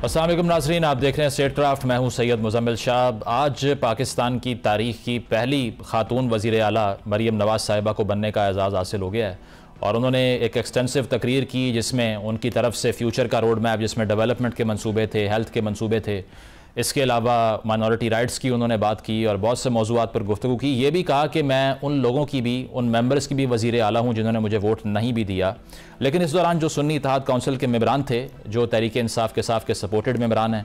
अस्सलाम वालेकुम नाज़रीन, आप देख रहे हैं स्टेट क्राफ्ट। मैं हूं सैयद मुज़म्मिल शाह। आज पाकिस्तान की तारीख़ की पहली खातून वज़ीर आला मरीम नवाज़ साहिबा को बनने का एजाज़ हासिल हो गया है और उन्होंने एक एक्सटेंसिव तकरीर की जिसमें उनकी तरफ से फ्यूचर का रोड मैप, जिसमें डेवलपमेंट के मंसूबे थे, हेल्थ के मंसूबे थे, इसके अलावा माइनॉरिटी राइट्स की उन्होंने बात की और बहुत से मौज़ूआत पर गुफ्तगू की। ये भी कहा कि मैं उन लोगों की भी, उन मेंबर्स की भी वज़ीर आला हूँ जिन्होंने मुझे वोट नहीं भी दिया, लेकिन इस दौरान जो सुन्नी इत्तेहाद काउंसिल के मेंबरान थे, जो तहरीक इंसाफ के साफ के सपोर्टेड मेंबरान हैं,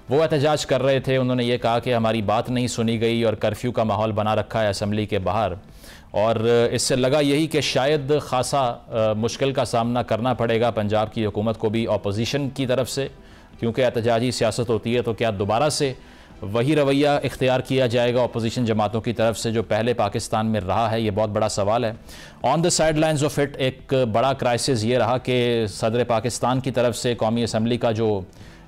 वो एहतजाज कर रहे थे। उन्होंने ये कहा कि हमारी बात नहीं सुनी गई और कर्फ्यू का माहौल बना रखा है असम्बली के बाहर, और इससे लगा यही कि शायद ख़ासा मुश्किल का सामना करना पड़ेगा पंजाब की हुकूमत को भी अपोजिशन की तरफ से, क्योंकि एहतजाजी सियासत होती है तो क्या दोबारा से वही रवैया इख्तियार किया जाएगा अपोजिशन जमातों की तरफ से जो पहले पाकिस्तान में रहा है। ये बहुत बड़ा सवाल है। On the side lines of it एक बड़ा क्राइसिस ये रहा कि सदर पाकिस्तान की तरफ से कौमी असम्बली का जो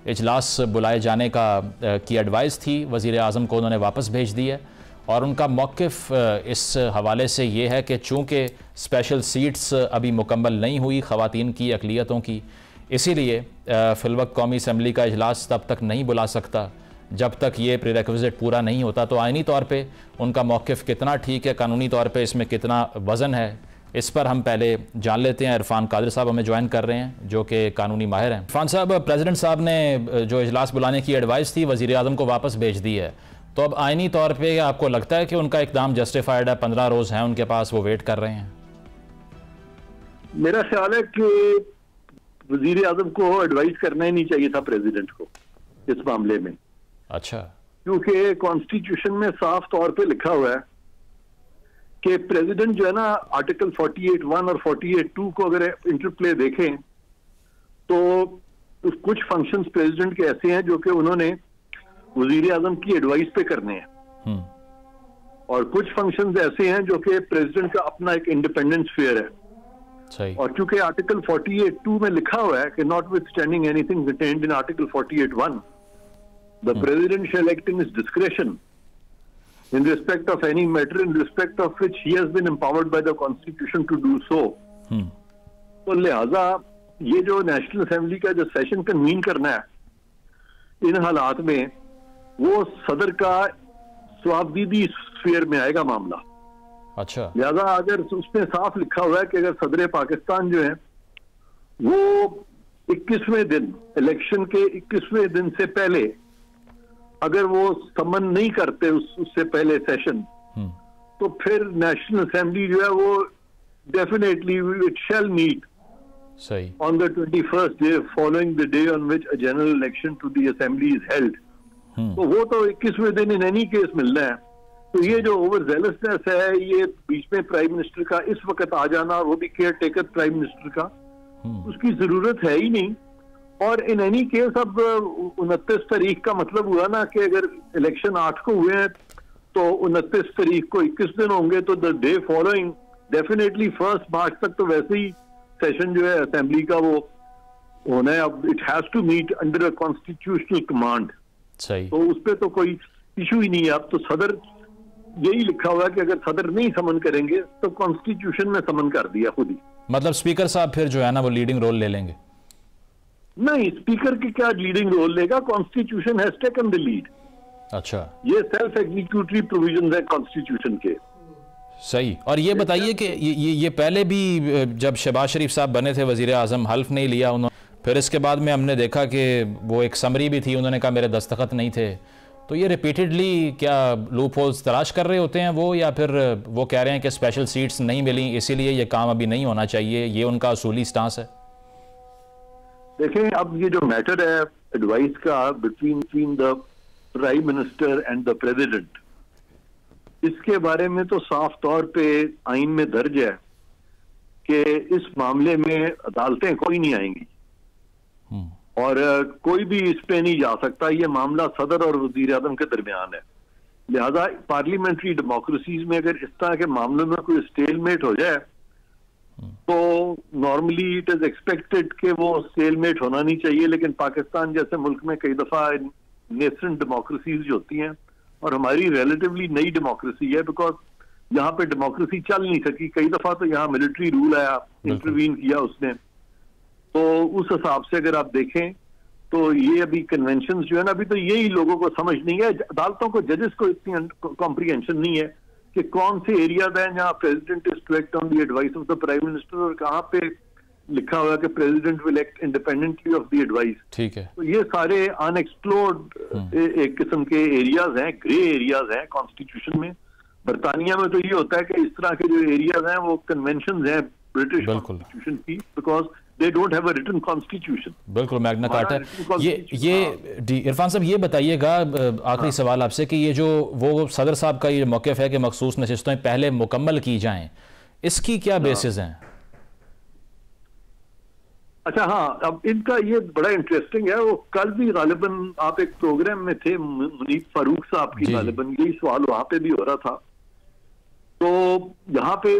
इजलास बुलाए जाने की एडवाइस थी वज़ीर आज़म को उन्होंने वापस भेज दी है, और उनका मौक़िफ़ इस हवाले से ये है कि चूँकि स्पेशल सीट्स अभी मुकम्मल नहीं हुई ख़वातीन की अक़लियतों की, इसीलिए फ़िलवक्त कौमी असम्बली का इजलास तब तक नहीं बुला सकता जब तक ये प्रीरेक्विज़िट पूरा नहीं होता। तो आइनी तौर पे उनका मौक़िफ़ कितना ठीक है, कानूनी तौर पे इसमें कितना वज़न है, इस पर हम पहले जान लेते हैं। इरफान कादिर साहब हमें ज्वाइन कर रहे हैं जो कि कानूनी माहिर हैं। इरफान साहब, प्रेसिडेंट साहब ने जो इजलास बुलाने की एडवाइस थी वज़ीर आज़म को वापस भेज दी है, तो अब आइनी तौर पर आपको लगता है कि उनका इक़दाम जस्टिफाइड है? 15 रोज़ हैं उनके पास, वो वेट कर रहे हैं। मेरा ख्याल है कि वजीर आजम को एडवाइस करना ही नहीं चाहिए था प्रेसिडेंट को इस मामले में। अच्छा, क्योंकि कॉन्स्टिट्यूशन में साफ तौर पे लिखा हुआ है कि प्रेसिडेंट जो है ना, आर्टिकल 48(1) और 48(2) को अगर इंटरप्ले देखें तो कुछ फंक्शंस प्रेसिडेंट के ऐसे हैं जो कि उन्होंने वजीर आजम की एडवाइस पे करने हैं, और कुछ फंक्शंस ऐसे हैं जो कि प्रेसिडेंट का अपना एक इंडिपेंडेंट स्फीयर है। सही। और क्योंकि आर्टिकल 48(2) में लिखा हुआ है कि not with standing anything contained in article 48(1) the president shell act in his discretion in respect of any matter in respect of which he has been empowered by the constitution to do so। तो लिहाजा ये जो national assembly का जो session convene करना है इन हालात में, वो सदर का स्वाबदीदी स्फीयर में आएगा मामला। अच्छा, लिहाजा अगर उसमें साफ लिखा हुआ है कि अगर सदर पाकिस्तान जो है वो 21वें दिन, इलेक्शन के 21वें दिन से पहले अगर वो समन नहीं करते उससे पहले सेशन, तो फिर नेशनल असेंबली जो है वो डेफिनेटली इट शैल मीट सही on the 21st day following the day on which a general election to the assembly is held. तो वो तो 21वें दिन इन एनी केस मिलना है। तो ये जो ओवर जेलसनेस है, ये बीच में प्राइम मिनिस्टर का इस वक्त आ जाना, वो भी केयर टेकर प्राइम मिनिस्टर का, उसकी जरूरत है ही नहीं। और इन एनी केस अब 29 तारीख का मतलब हुआ ना कि अगर इलेक्शन 8 को हुए हैं तो 29 तारीख को 21 दिन होंगे, तो द डे फॉलोइंग डेफिनेटली 1 मार्च तक तो वैसे ही सेशन जो है असेंबली का वो होना है। अब it has to meet under a constitutional command. सही। तो उस पर तो कोई इशू ही नहीं है। अब तो सदर, यही लिखा हुआ है कि अगर सदर नहीं समन करेंगे तो कॉन्स्टिट्यूशन में समन कर दिया खुद ही। मतलब स्पीकर साहब फिर जो है ना वो लीडिंग रोल ले लेंगे? नहीं, स्पीकर की क्या लीडिंग रोल लेगा, constitution has taken the lead. अच्छा, ये सेल्फ एग्जीक्यूटरी प्रोविजन है कॉन्स्टिट्यूशन के। सही। और ये बताइए कि ये पहले भी जब शहबाज शरीफ साहब बने थे वजीर आजम, हल्फ नहीं लिया उन्होंने, फिर इसके बाद में हमने देखा कि वो एक समरी भी थी, उन्होंने कहा मेरे दस्तखत नहीं थे। तो ये रिपीटेडली क्या लूप होल्स तलाश कर रहे होते हैं वो, या फिर वो कह रहे हैं कि स्पेशल सीट्स नहीं मिली इसीलिए ये काम अभी नहीं होना चाहिए? ये उनका असूली स्टांस है। देखें, अब ये जो मैटर है एडवाइस का between the prime minister and the president, इसके बारे में तो साफ तौर पे आइन में दर्ज है कि इस मामले में अदालतें कोई नहीं आएंगी और कोई भी इस पे नहीं जा सकता। ये मामला सदर और वजीर आजम के दरमियान है। लिहाजा पार्लियामेंट्री डेमोक्रेसीज में अगर इस तरह के मामलों में कोई स्टेलमेट हो जाए तो नॉर्मली इट इज एक्सपेक्टेड कि वो स्टेलमेट होना नहीं चाहिए। लेकिन पाकिस्तान जैसे मुल्क में कई दफा नेसेंट डेमोक्रेसीज जो होती हैं, और हमारी रिलेटिवली नई डेमोक्रेसी है बिकॉज यहाँ पे डेमोक्रेसी चल नहीं सकी। कई दफा तो यहाँ मिलिट्री रूल आया, इंटरवीन किया उसने। तो उस हिसाब से अगर आप देखें तो ये अभी कन्वेंशन जो है ना, अभी तो यही लोगों को समझ नहीं है, अदालतों को, जजेस को इतनी कॉम्प्रिहेंशन नहीं है कि कौन से एरियाज हैं जहां president is to act on the advice of the prime minister और कहां पे लिखा हुआ है कि president will act independently of the advice. ठीक है, तो ये सारे अनएक्सप्लोर्ड एक किस्म के एरियाज हैं, ग्रे एरियाज हैं कॉन्स्टिट्यूशन में। बरतानिया में तो ये होता है कि इस तरह के जो एरियाज हैं वो कन्वेंशन हैं ब्रिटिश कॉन्स्टिट्यूशन की, because they don't have a written constitution. बिल्कुल, मैग्ना कार्टा। ये इरफान साहब ये बताइएगा, आखिरी सवाल आपसे, कि ये जो वो सदर साहब का ये मौक़िफ़ है कि मखसूस नशिस्तों पहले मुकम्मल की जाएं, इसकी क्या बेसिस हैं? अच्छा हाँ, अब इनका ये बड़ा इंटरेस्टिंग है। वो कल भी गालिबन आप एक प्रोग्राम में थे, मुनीफ फारूक साहब की, गालिबन यही सवाल वहां पे भी हो रहा था। तो यहाँ पे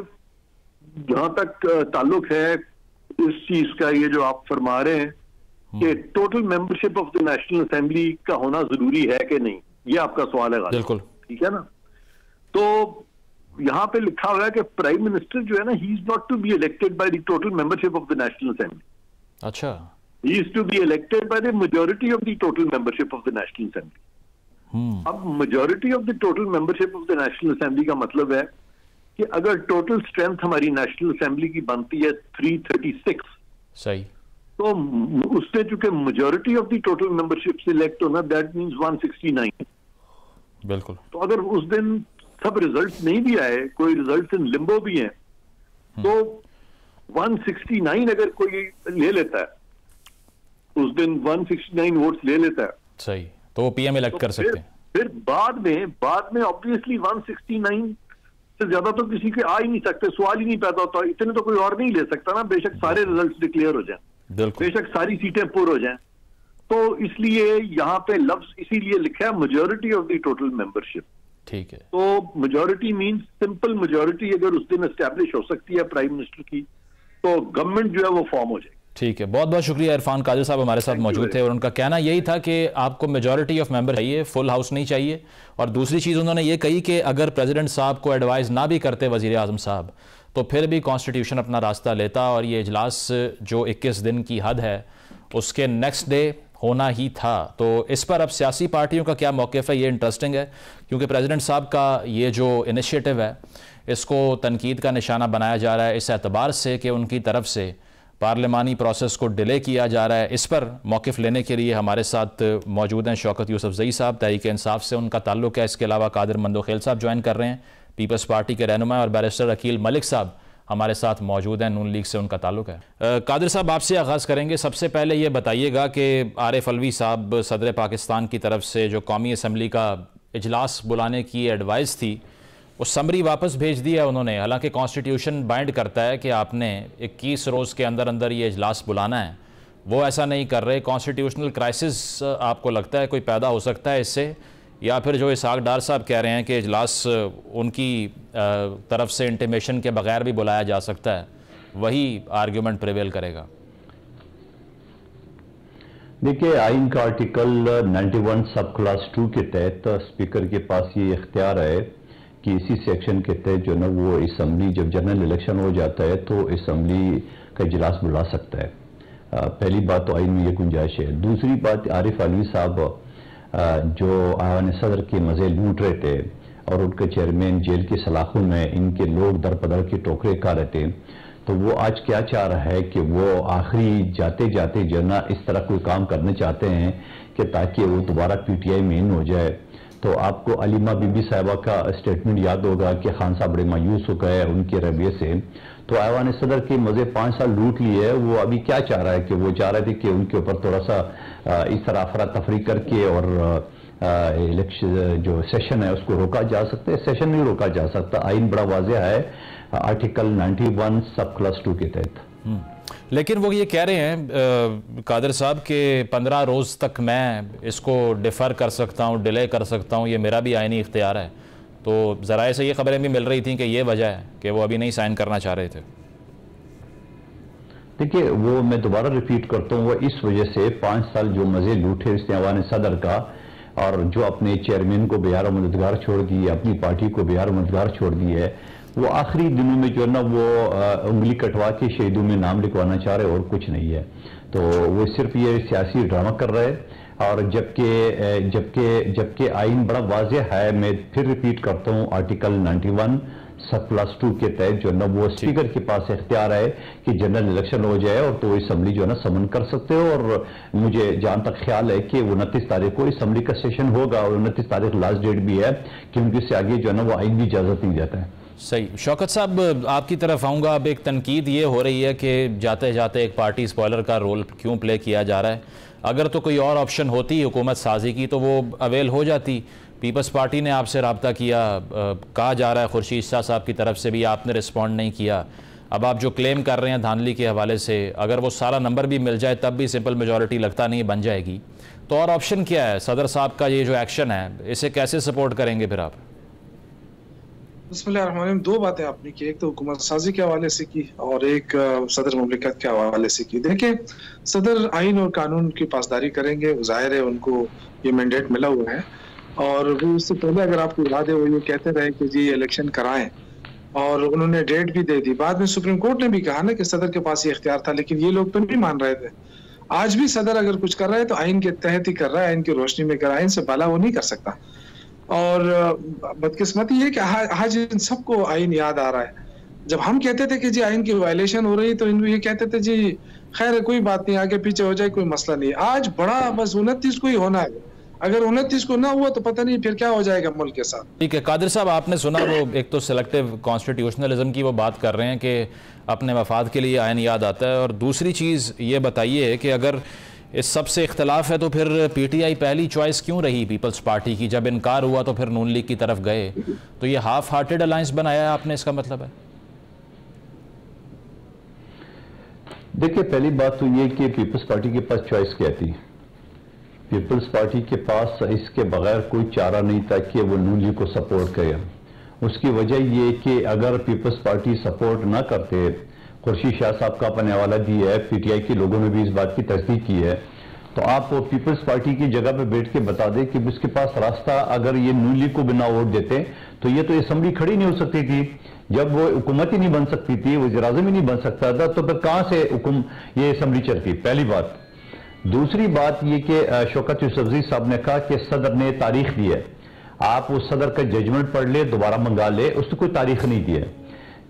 जहां तक ताल्लुक है इस चीज का, ये जो आप फरमा रहे हैं कि total membership of the national assembly का होना जरूरी है कि नहीं, ये आपका सवाल है। बिल्कुल ठीक है ना। तो यहाँ पे लिखा हुआ है कि प्राइम मिनिस्टर जो है ना, he is not to be elected by the total membership of the national assembly. अच्छा, he is to be elected by the majority of the total membership of the National Assembly। अब majority of the total membership of the National Assembly का मतलब है कि अगर total strength हमारी national assembly की बनती है 336, सही, तो उससे चूंकि majority of the total membership select होना, दैट मींस 169। बिल्कुल। तो अगर उस दिन सब रिजल्ट नहीं भी आए, कोई रिजल्ट इन लिम्बो भी हैं, तो 169 अगर कोई ले लेता है उस दिन, 169 वोट्स ले लेता है, सही, तो वो पीएम इलेक्ट कर सकते हैं। फिर बाद में ऑब्वियसली 169 से ज्यादा तो किसी के आ ही नहीं सकते, सवाल ही नहीं पैदा होता। इतने तो कोई और नहीं ले सकता ना, बेशक सारे रिजल्ट्स डिक्लेयर हो जाएं, बेशक सारी सीटें पूर हो जाएं। तो इसलिए यहाँ पे लफ्ज इसीलिए लिखा है majority of the total membership. ठीक है, तो मेजोरिटी मींस सिंपल मेजोरिटी अगर उस दिन एस्टैब्लिश हो सकती है प्राइम मिनिस्टर की, तो गवर्नमेंट जो है वो फॉर्म हो जाएगी। ठीक है, बहुत बहुत शुक्रिया। इरफान कादिर साहब हमारे साथ मौजूद थे और उनका कहना यही था कि आपको मेजॉरिटी ऑफ मेंबर चाहिए, फुल हाउस नहीं चाहिए। और दूसरी चीज़ उन्होंने ये कही कि अगर प्रेसिडेंट साहब को एडवाइस ना भी करते वज़ीर आज़म साहब, तो फिर भी कॉन्स्टिट्यूशन अपना रास्ता लेता और ये इजलास जो 21 दिन की हद है उसके नेक्स्ट डे होना ही था। तो इस पर अब सियासी पार्टियों का क्या मौक़िफ़ है, ये इंटरेस्टिंग है, क्योंकि प्रेसिडेंट साहब का ये जो इनिशिएटिव है इसको तनकीद का निशाना बनाया जा रहा है इस एतबार से कि उनकी तरफ से पार्लिमानी प्रोसेस को डिले किया जा रहा है। इस पर मौक़िफ़ लेने के लिए हमारे साथ मौजूद हैं शौकत यूसुफजई साहब, तहरीक इंसाफ से उनका ताल्लुक़ है। इसके अलावा कादिर मंदोखेल साहब ज्वाइन कर रहे हैं, पीपल्स पार्टी के रहनुमा, और बैरिस्टर अकील मलिक साहब हमारे साथ मौजूद हैं, नून लीग से उनका ताल्लुक़ है। कादिर साहब, आपसे आगाज़ करेंगे। सबसे पहले ये बताइएगा कि आरिफ अलवी साहब सदर पाकिस्तान की तरफ से जो कौमी असम्बली का इजलास बुलाने की एडवाइस थी, वो समरी वापस भेज दिया उन्होंने। हालांकि कॉन्स्टिट्यूशन बाइंड करता है कि आपने 21 रोज़ के अंदर अंदर ये इजलास बुलाना है, वो ऐसा नहीं कर रहे। कॉन्स्टिट्यूशनल क्राइसिस आपको लगता है कोई पैदा हो सकता है इससे, या फिर जो इसहाक डार साहब कह रहे हैं कि इजलास उनकी तरफ से इंटीमेशन के बगैर भी बुलाया जा सकता है, वही आर्ग्यूमेंट प्रिवेल करेगा? देखिए, आइन का आर्टिकल 91 सब क्लास 2 के तहत स्पीकर के पास ये इख्तियार है कि इसी सेक्शन के तहत जो ना वो असम्बली, जब जनरल इलेक्शन हो जाता है तो असम्बली का इजलास बुला सकता है। पहली बात तो आइन में ये गुंजाइश है। दूसरी बात, आरिफ अलवी साहब जो आवान सदर के मज़े लूट रहे थे और उनके चेयरमैन जेल की सलाखों में इनके लोग दर पदर के टोकरे खा रहे थे, तो वो आज क्या चाह रहा है कि वो आखिरी जाते जाते जो ना इस तरह कोई काम करना चाहते हैं कि ताकि वो दोबारा PTI में इन हो जाए। तो आपको अलीमा बीबी साहिबा का स्टेटमेंट याद होगा कि खान साहब बड़े मायूस हो गए उनके रवैये से। तो ऐवान सदर के मज़े 5 साल लूट लिए है, वो अभी क्या चाह रहा है कि वो चाह रहे थे कि उनके ऊपर थोड़ा सा इस तरह अफरा तफरी करके और इलेक्शन जो सेशन है उसको रोका जा सकता है। सेशन नहीं रोका जा सकता, आइन बड़ा वाज़ेह है आर्टिकल 91 सब क्लास 2 के तहत। लेकिन वो ये कह रहे हैं कादिर साहब कि 15 रोज़ तक मैं इसको डिफ़र कर सकता हूँ, डिले कर सकता हूँ, ये मेरा भी आइनी इख्तियार है। तो ज़राए से ये खबरें भी मिल रही थी कि ये वजह है कि वो अभी नहीं साइन करना चाह रहे थे। देखिए, वो मैं दोबारा रिपीट करता हूँ, वो इस वजह से 5 साल जो मज़े लूटे इसने ऐवान सदर का, और जो अपने चेयरमैन को बेयार मददगार छोड़ दी, अपनी पार्टी को बेयार मददगार छोड़ दी है, वो आखिरी दिनों में जो है ना वो उंगली कटवा के शहीदों में नाम लिखवाना चाह रहे और कुछ नहीं है। तो वो सिर्फ ये सियासी ड्रामा कर रहे हैं। और जबकि आइन बड़ा वाज़ेह है। मैं फिर रिपीट करता हूँ, आर्टिकल 91 सब क्लास 2 के तहत जो है ना वो स्पीकर के पास इख्तियार है कि जनरल इलेक्शन हो जाए और तो असम्बली जो है ना समन कर सकते हो। और मुझे जहां तक ख्याल है कि 29 तारीख को असम्बली का सेशन होगा और 29 तारीख लास्ट डेट भी है, क्योंकि उससे आगे जो है ना वो आइन भी इजाजत नहीं देता है। सही। शौकत साहब, आपकी तरफ आऊँगा। अब एक तनकीद ये हो रही है कि जाते जाते एक पार्टी स्पॉइलर का रोल क्यों प्ले किया जा रहा है। अगर तो कोई और ऑप्शन होती हुकूमत साजी की तो वो अवेल हो जाती। पीपल्स पार्टी ने आपसे रब्ता किया, कहा जा रहा है खुर्शीद शाह साहब की तरफ से भी, आपने रिस्पॉन्ड नहीं किया। अब आप जो क्लेम कर रहे हैं धांधली के हवाले से, अगर वो सारा नंबर भी मिल जाए तब भी सिंपल मेजॉरिटी लगता नहीं बन जाएगी, तो और ऑप्शन क्या है? सदर साहब का ये जो एक्शन है, इसे कैसे सपोर्ट करेंगे फिर आप? बिस्मिल्लाहिर्रहमानिर्रहीम। दो बातें आपने की, एक तो हुकूमत साजी के हवाले से की और एक सदर मुमलिकत के हवाले से की। देखिए, सदर आइन और कानून की पासदारी करेंगे, जाहिर है उनको ये मैंडेट मिला हुआ है। और वो उससे पहले अगर आपको याद है वो ये कहते रहे कि जी इलेक्शन कराएं, और उन्होंने डेट भी दे दी। बाद में सुप्रीम कोर्ट ने भी कहा ना कि सदर के पास ये इख्तियार था, लेकिन ये लोग तो नहीं मान रहे थे। आज भी सदर अगर कुछ कर रहा है तो आइन के तहत ही कर रहा है, आइन की रोशनी में कर रहा है, इनसे बाला वो नहीं कर सकता। और बदकिस्मती ये कि आज इन सबको आइन याद आ रहा है। जब हम कहते थे कि जी आइन की वायलेशन हो रही तो इन ये कहते थे जी खैर कोई बात नहीं, आगे पीछे हो जाए कोई मसला नहीं। आज बड़ा बस 29 को ही होना है, अगर 29 को ना हुआ तो पता नहीं फिर क्या हो जाएगा मुल्क के साथ। ठीक है कादिर साहब, आपने सुना वो एक तो सिलेक्टिव कॉन्स्टिट्यूशनलिज्म की वो बात कर रहे हैं कि अपने मफाद के लिए आइन याद आता है, और दूसरी चीज़ ये बताइए कि अगर इस सब से इख्तलाफ है तो फिर पीटीआई पहली चॉइस क्यों रही पीपल्स पार्टी की? जब इनकार हुआ तो फिर नून लीग की तरफ गए, तो ये हाफ हार्टेड अलायंस बनाया है आपने, इसका मतलब है? देखिए, पहली बात तो ये कि पीपल्स पार्टी के पास चॉइस क्या थी? पीपल्स पार्टी के पास इसके बगैर कोई चारा नहीं था कि वो नून लीग को सपोर्ट करे। उसकी वजह ये कि अगर पीपल्स पार्टी सपोर्ट ना करते, खुर्शीद शाह साहब का अपने हवाला दिया है, पीटीआई के लोगों ने भी इस बात की तस्दीक की है, तो आप पीपल्स पार्टी की जगह पे बैठ के बता दें कि उसके पास रास्ता, अगर ये नून लीग को बिना वोट देते तो ये तो असम्बली खड़ी नहीं हो सकती थी। जब वो हुकूमत ही नहीं बन सकती थी, वज़ीर-ए-आज़म ही नहीं बन सकता था, तो फिर कहां से ये असम्बली चलती? पहली बात। दूसरी बात ये कि शौकत यूसुफज़ई साहब ने कहा कि सदर ने तारीख दी है, आप उस सदर का जजमेंट पढ़ ले, दोबारा मंगा ले, उसने कोई तारीख नहीं दी है।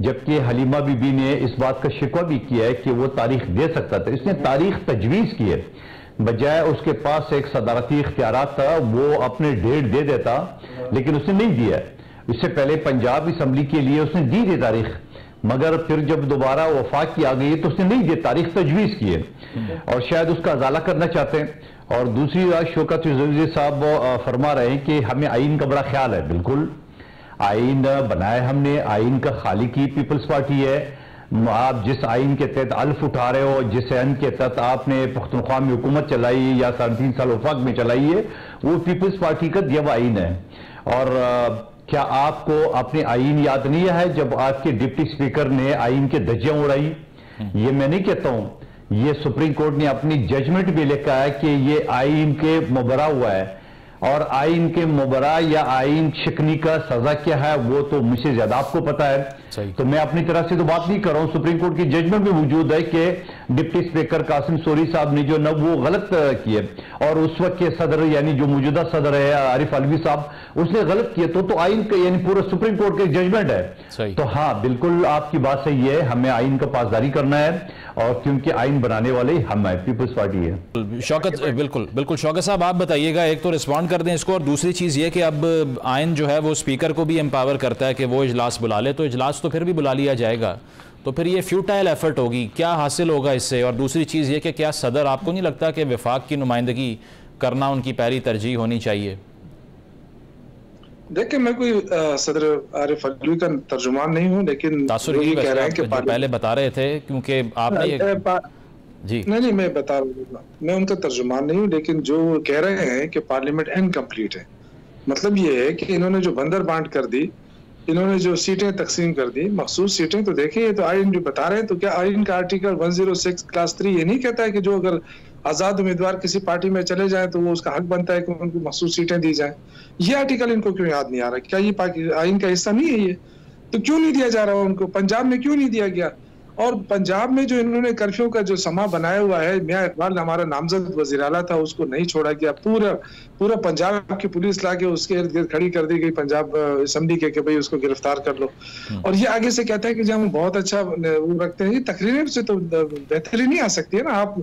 जबकि हलीमा बीबी ने इस बात का शिकवा भी किया है कि वो तारीख दे सकता था, इसने तारीख तजवीज़ की है, बजाय उसके पास एक सदारती इख्तियारात था, वो अपने डेट दे देता, लेकिन उसने नहीं दिया। इससे पहले पंजाब असम्बली के लिए उसने दी थी तारीख, मगर फिर जब दोबारा वफाक की आ गई तो उसने नहीं दी, तारीख तजवीज़ की है और शायद उसका अजाला करना चाहते हैं। और दूसरी बात, शौकत यूसुफज़ई साहब फरमा रहे हैं कि हमें आइन का बड़ा ख्याल है। बिल्कुल, आइन बनाया हमने, आइन का खालिक ही पीपल्स पार्टी है। आप जिस आइन के तहत अल्फ उठा रहे हो, जिस आइन के तहत आपने पख्तूनख्वा में हुकूमत चलाई या 3.5 साल वफाक में चलाई है, वो पीपल्स पार्टी का दिया हुआ आइन है। और क्या आपको अपने आइन याद नहीं है जब आपके डिप्टी स्पीकर ने आइन के धज्जियां उड़ाई? ये मैं नहीं कहता हूं, ये सुप्रीम कोर्ट ने अपनी जजमेंट भी लिखा है कि ये आइन के मुबरा हुआ है, और आइन के मुबरा या आइन शिकनी का सजा क्या है वो तो मुझसे ज्यादा आपको पता है। तो मैं अपनी तरफ से तो बात नहीं कर रहा हूं, सुप्रीम कोर्ट की जजमेंट भी मौजूद है कि डिप्टी स्पीकर कासिम सोरी साहब ने जो न वो गलत किए, और उस वक्त के सदर यानी जो मौजूदा सदर है आरिफ अलवी साहब, उसने गलत किए। तो आइन का यानी पूरा सुप्रीम कोर्ट का जजमेंट है। तो हाँ, बिल्कुल आपकी बात सही है, हमें आइन का पासदारी करना है, और क्योंकि आइन बनाने वाले हम है, पीपल्स पार्टी है। शौकत, बिल्कुल बिल्कुल शौकत साहब आप बताइएगा, एक तो रिस्पॉन्ड कर दें इसको, और दूसरी चीज़ ये कि अब आइन जो है वो स्पीकर को भी एम्पावर करता है कि वो इजलास बुला ले, तो इजलास तो फिर भी बुला लिया जाएगा, तो फिर ये फ्यूटाइल एफर्ट होगी, क्या हासिल होगा इससे? और दूसरी चीज़ ये कि क्या सदर, आपको नहीं लगता कि वफाक की नुमाइंदगी करना उनकी पहली तरजीह होनी चाहिए? देखिए, मैं कोई सदर आरिफ अलवी का तर्जुमान नहीं हूँ, लेकिन ये कह रहे हैं कि पहले बता रहे थे, क्योंकि आपने जी नहीं मैं बता रहा हूँ, मैं उनका तर्जुमान नहीं हूँ, लेकिन जो कह रहे हैं कि पार्लियामेंट इनकम्प्लीट है, मतलब ये है कि इन्होंने जो बंदर बांट कर दी, इन्होंने जो सीटें तकसीम कर दी, मखसूस सीटें, तो देखिए ये तो आइन जो बता रहे हैं, तो क्या आइन का आर्टिकल 106 क्लास 3 ये नहीं कहता है कि जो अगर आजाद उम्मीदवार किसी पार्टी में चले जाए तो वो उसका हक बनता है कि उनको मखसूस सीटें दी जाए? ये आर्टिकल इनको क्यों याद नहीं आ रहा? क्या ये आइन का हिस्सा नहीं है ये? तो क्यों नहीं दिया जा रहा उनको? पंजाब में क्यों नहीं दिया गया? और पंजाब में जो इन्होंने कर्फ्यू का जो समा बनाया हुआ है, मियां इकबाल हमारा नामजद वजीर आला था, उसको नहीं छोड़ा गया। पूरा पंजाब की पुलिस लाके उसके इर्द गिर्द खड़ी कर दी गई पंजाब असेंबली के कि भाई उसको गिरफ्तार कर लो। और ये आगे से कहता है कि जब हम बहुत अच्छा वो रखते हैं, तकरीर से तो बेहतरी नहीं आ सकती है ना। आप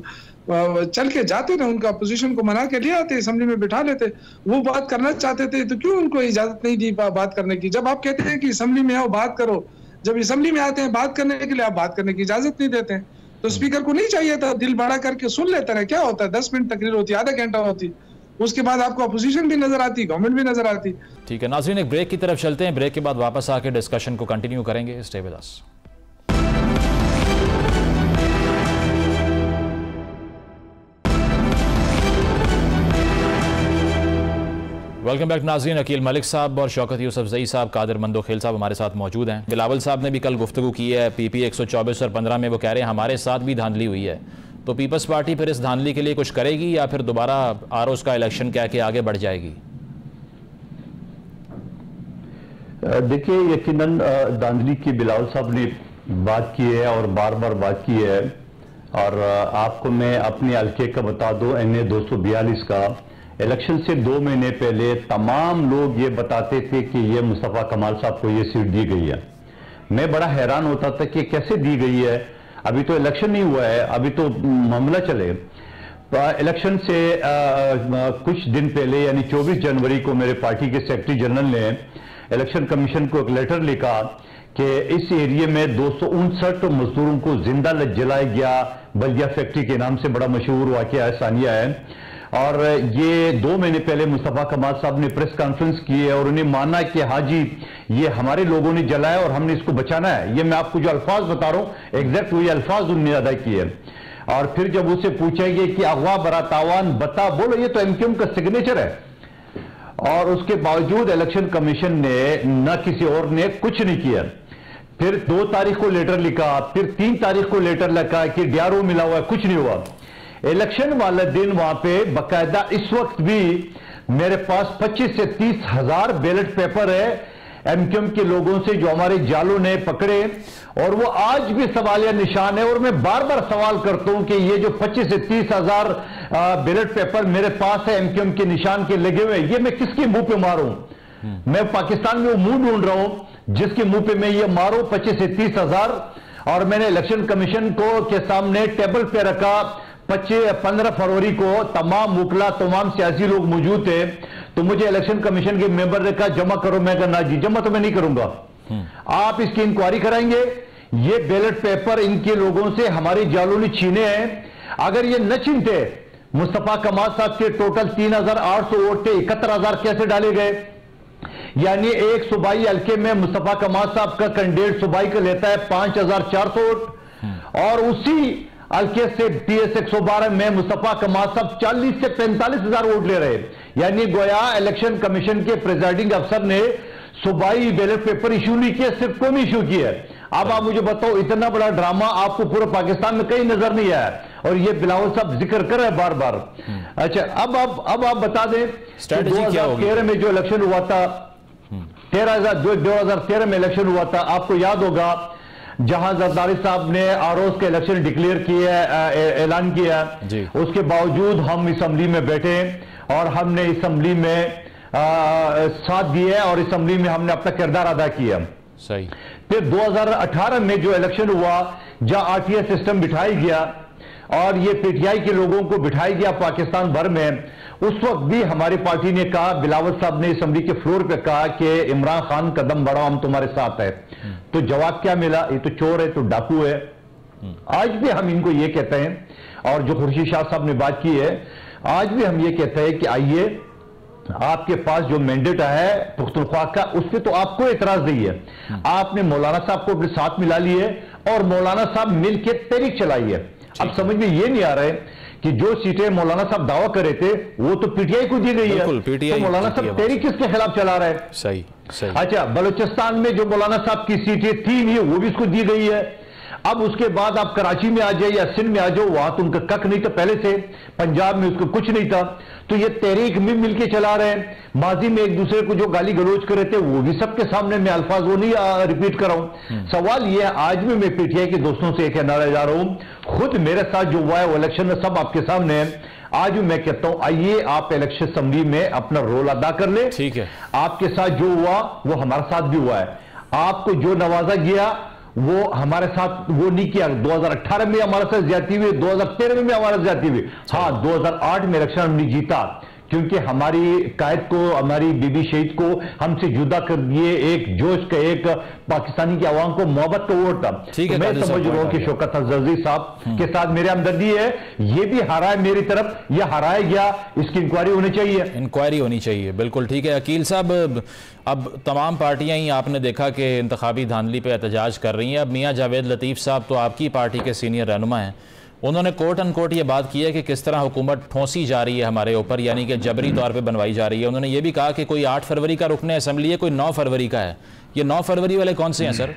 चल के जाते ना, उनका अपोजिशन को मना के ले आते, असेंबली में बिठा लेते। वो बात करना चाहते थे तो क्यों उनको इजाजत नहीं दी बात करने की? जब आप कहते हैं कि असेंबली में आओ बात करो, जब असेंबली में आते हैं बात करने के लिए, आप बात करने की इजाजत नहीं देते हैं। तो स्पीकर को नहीं चाहिए था दिल बड़ा करके सुन लेते हैं। क्या होता है, 10 मिनट तकरीर होती, आधा घंटा होती, उसके बाद आपको अपोजिशन भी नजर आती, गवर्नमेंट भी नजर आती। ठीक है नाज़रीन, एक ब्रेक की तरफ चलते हैं। ब्रेक के बाद वापस आके डिस्कशन को कंटिन्यू करेंगे। Stay with us. Welcome back नाज़रीन। अकील मलिक साहब और शौकत यूसुफजई साहब, कादिर मंदोखेल साहब हमारे साथ मौजूद हैं। बिलावल साहब ने भी कल गुफ्तगू की है PP 124 और 15 में। वो कह रहे हैं हमारे साथ भी धांधली हुई है। तो पीपल्स पार्टी फिर इस धांधली के लिए कुछ करेगी या फिर दोबारा आरओज़ का इलेक्शन कह के आगे बढ़ जाएगी? देखिए, यकीनन धांधली की बिलावल साहब ने बात की है और बार बार बात की है। और आपको मैं अपने हल्के का बता दूं, NA 242 का इलेक्शन से 2 महीने पहले तमाम लोग ये बताते थे कि ये मुस्तफा कमाल साहब को ये सीट दी गई है। मैं बड़ा हैरान होता था कि कैसे दी गई है, अभी तो इलेक्शन नहीं हुआ है, अभी तो मामला चले। इलेक्शन से कुछ दिन पहले यानी 24 जनवरी को मेरे पार्टी के सेक्रेटरी जनरल ने इलेक्शन कमीशन को एक लेटर लिखा कि इस एरिया में 259 मजदूरों को जिंदा जलाया गया। बल्दिया फैक्ट्री के नाम से बड़ा मशहूर वाकया है, सानिया है। और ये 2 महीने पहले मुस्तफा कमाल साहब ने प्रेस कॉन्फ्रेंस की है और उन्हें माना कि हाँ जी ये हमारे लोगों ने जलाया और हमने इसको बचाना है। ये मैं आपको जो अल्फाज बता रहा हूं, एग्जैक्ट वही अल्फाज उन्होंने अदा किए। और फिर जब उससे पूछा गया कि अगवा बरातावान बता, बोलो ये तो MQM का सिग्नेचर है। और उसके बावजूद इलेक्शन कमीशन ने न किसी और ने कुछ नहीं किया। फिर 2 तारीख को लेटर लिखा, फिर 3 तारीख को लेटर लिखा कि DRO मिला हुआ है, कुछ नहीं हुआ। इलेक्शन वाले दिन वहां पे बकायदा इस वक्त भी मेरे पास 25 से 30 हजार बैलेट पेपर है MQM के लोगों से जो हमारे जालों ने पकड़े, और वो आज भी सवालिया निशान है। और मैं बार बार सवाल करता हूं कि ये जो 25 से 30 हजार बैलेट पेपर मेरे पास है MQM के निशान के लगे हुए, ये मैं किसके मुंह पे मारूं? मैं पाकिस्तान में वो मुंह ढूंढ रहा हूं जिसके मुंह पे मैं ये मारूं 25 से 30 हजार। और मैंने इलेक्शन कमीशन को के सामने टेबल पे रखा। 15 फरवरी को तमाम मुकला, तमाम सियासी लोग मौजूद थे। तो मुझे इलेक्शन कमीशन के मेंबर ने कहा जमा करो। मैं कहा ना जी, जमा तो मैं नहीं करूंगा। आप इसकी इंक्वायरी कराएंगे। ये बैलेट पेपर इनके लोगों से हमारे जालों ने छीने हैं। अगर ये न छीनते, मुस्तफा कमाल साहब के टोटल 3800 वोट थे, 71,000 कैसे डाले गए? यानी एक सूबाई हल्के में मुस्तफा कमाल साहब का कैंडिडेट सूबाई का लेता है 5400 वोट। और उसी हल्के से PS 112 में मुस्तफा कमाल साहब 40 से 45,000 वोट ले रहे। यानी गोया इलेक्शन कमीशन के प्रिजाइडिंग अफसर ने सूबाई बैलेट पेपर इशू नहीं किया, सिर्फ कौमी इशू किया। अब आप मुझे बताओ, इतना बड़ा ड्रामा आपको पूरे पाकिस्तान में कहीं नजर नहीं आया, और ये बिलावल साहब जिक्र कर रहे हैं बार बार। अच्छा, अब आप बता दें 2013 में जो इलेक्शन हुआ था, 2013 में इलेक्शन हुआ था, आपको याद होगा जहां जरदारी साहब ने आरओज़ के इलेक्शन डिक्लेयर किया, ऐलान किया, उसके बावजूद हम असेंबली में बैठे और हमने असेंबली में साथ दिया और असेंबली में हमने अपना किरदार अदा किया। सही। फिर 2018 में जो इलेक्शन हुआ, जहां RTI सिस्टम बिठाया गया और ये PTI के लोगों को बिठाया गया पाकिस्तान भर में, उस वक्त भी हमारी पार्टी ने कहा, बिलावल साहब ने असेंबली के फ्लोर पे कहा कि इमरान खान कदम बढ़ाओ, हम तुम्हारे साथ है। तो जवाब क्या मिला? ये तो चोर है, तो डाकू है। आज भी हम इनको ये कहते हैं, और जो खुर्शीद शाह साहब ने बात की है, आज भी हम ये कहते हैं कि आइए, आपके पास जो मैंडेट है पुख्तनख्वा का, उस पर तो आपको एतराज नहीं है। आपने मौलाना साहब को अपने साथ मिला लिए और मौलाना साहब मिलकर तहरीक चलाई है। अब समझ में ये नहीं आ रहा है कि जो सीटें मौलाना साहब दावा कर रहे थे वो तो PTI को दी गई है, तो मौलाना साहब तहरीक किसके खिलाफ चला रहा है? सही। अच्छा, बलूचिस्तान में जो मौलाना साहब की सीटें थी नहीं, वो भी इसको दी गई है। अब उसके बाद आप कराची में आ जाए या सिंध में आ जाओ, वहां तो उनका कख नहीं था पहले से, पंजाब में उसको कुछ नहीं था, तो ये तहरीक में मिलके चला रहे हैं। माजी में एक दूसरे को जो गाली गलौज कर रहे थे वो भी सबके सामने, मैं अल्फाज वो नहीं रिपीट कर रहा हूं। सवाल ये है, आज भी मैं पीटीआई के दोस्तों से एक कहना जा रहा हूं, खुद मेरे साथ जो हुआ है वो इलेक्शन में सब आपके सामने है। आज भी मैं कहता हूं आइए आप इलेक्शन असेंबली में अपना रोल अदा कर ले। ठीक है, आपके साथ जो हुआ वो हमारे साथ भी हुआ है, आपको जो नवाजा गया वो हमारे साथ वो नहीं किया। 2018 में हमारे साथ ज्यादती हुई, 2013 में हमारे साथ ज्यादती हुई। हाँ, 2008 में इलेक्शन हमने जीता क्योंकि हमारी कायद को, हमारी बीबी शहीद को हमसे जुदा कर दिए, एक जोश का, एक पाकिस्तानी की आवाम को मोहब्बत का वोट था। ठीक है, मैं समझ रहा हूं कि शौकत अज़हरी साहब के साथ मेरे हमदर्दी है, ये भी हरा है मेरी तरफ, ये हराया गया, इसकी इंक्वायरी होनी चाहिए। इंक्वायरी होनी चाहिए, बिल्कुल ठीक है। अकील साहब, अब तमाम पार्टियां ही आपने देखा कि इंतखाबी धांधली पे एहतजाज कर रही हैं। अब मियाँ जावेद लतीफ़ साहब तो आपकी पार्टी के सीनियर रहनुमा हैं, उन्होंने कोट अन कोट ये बात की है कि किस तरह हुकूमत ठोंसी जा रही है हमारे ऊपर, यानी कि जबरी तौर पे बनवाई जा रही है। उन्होंने ये भी कहा कि कोई 8 फरवरी का रुकने असम्बली है, कोई 9 फरवरी का है। ये 9 फरवरी वाले कौन से हैं सर?